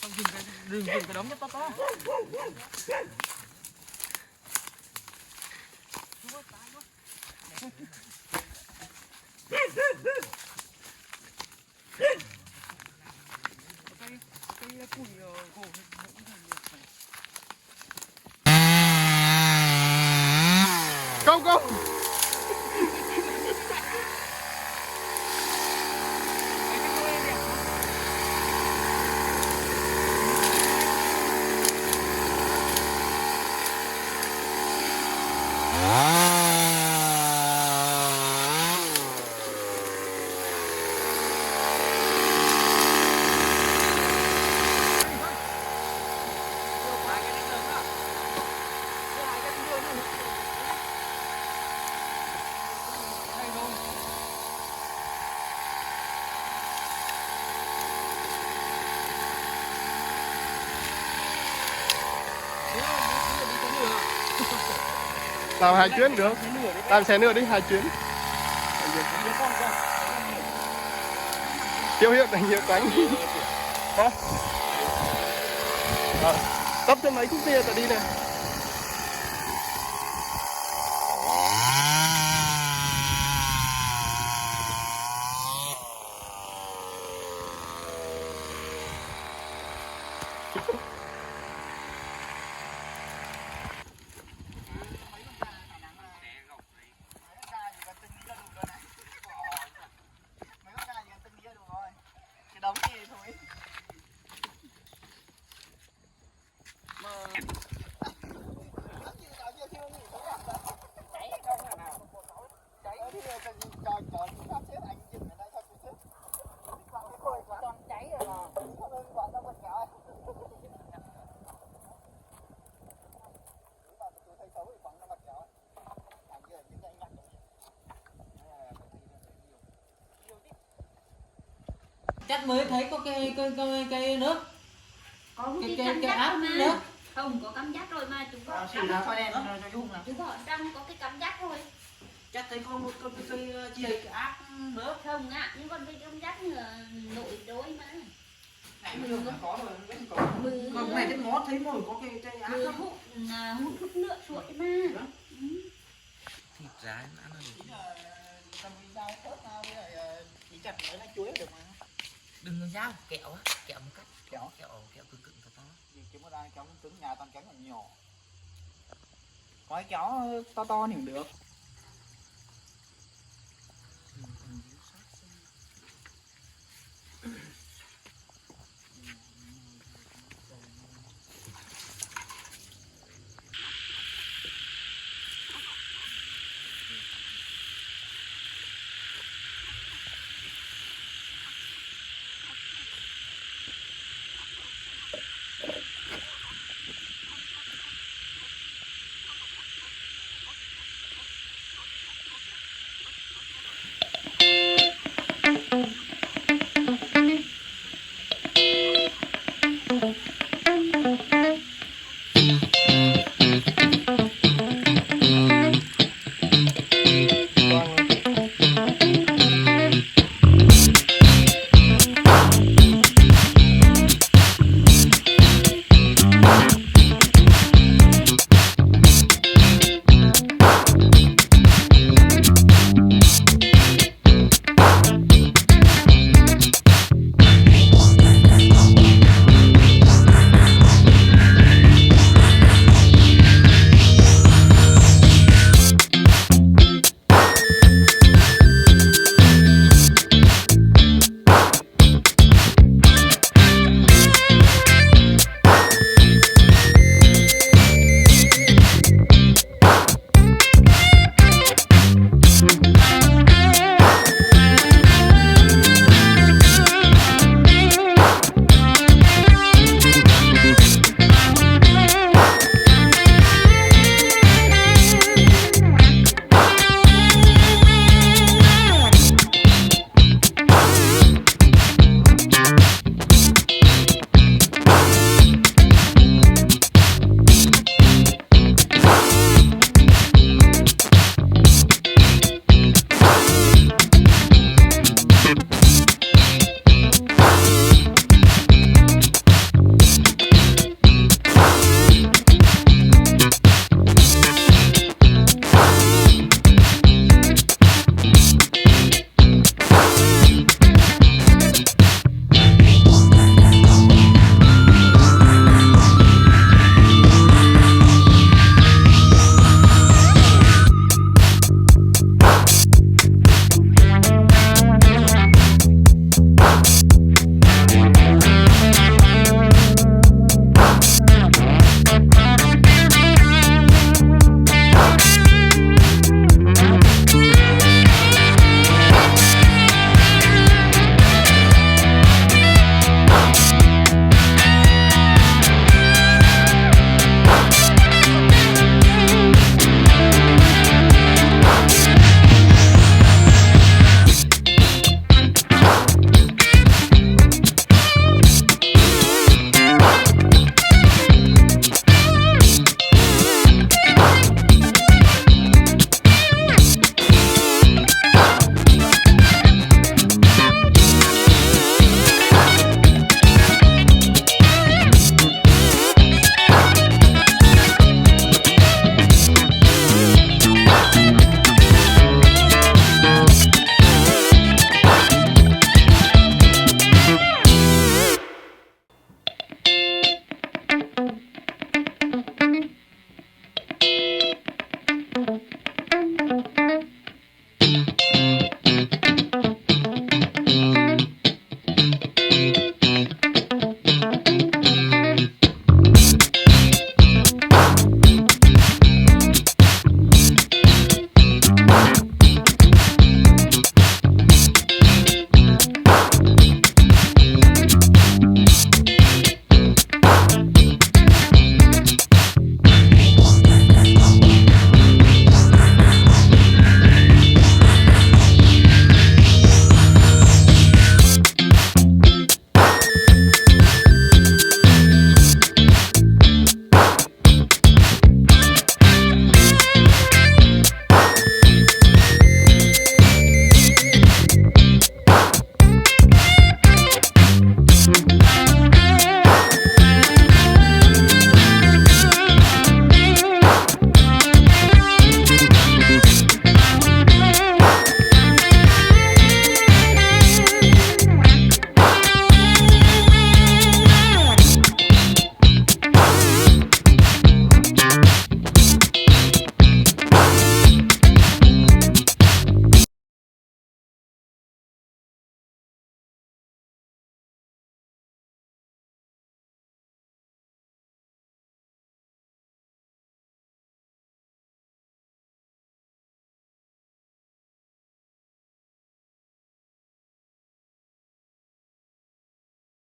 Không dừng cái đống nhất to to. Không không. Làm 2 chuyến được. Làm xe nữa đi 2 chuyến. Tiêu hiệu này nhiều cánh. Hả? Tấp cho mấy chiếc xe ta đi này. Chắc mới thấy có cây nước. Có cái áp nước. Không có cắm dắt rồi mà chúng có Xì ra khoai đen cho Dung nào. chúng có ở trong có cái cắm dắt thôi. Chắc thấy có một con cây chia cái áp nước. Không ạ, nhưng còn cái cắm dắt là nội đối mà. Này mưa vẫn có rồi, vẫn còn. Còn này trên ngó thấy mồi có cây áp mưa lắm. hút nước suội mà. Thịt giá ăn được. Cầm dao thớt nào với lại chỉ chặt mấy lá chuối được mà. Đừng có dao, kẹo á, kẹo một cắt. Kẹo cực to to. Chứ mà đang kéo cứng nhà toàn kéo nhỏ nhỏ. Có cái kéo to to thì cũng được.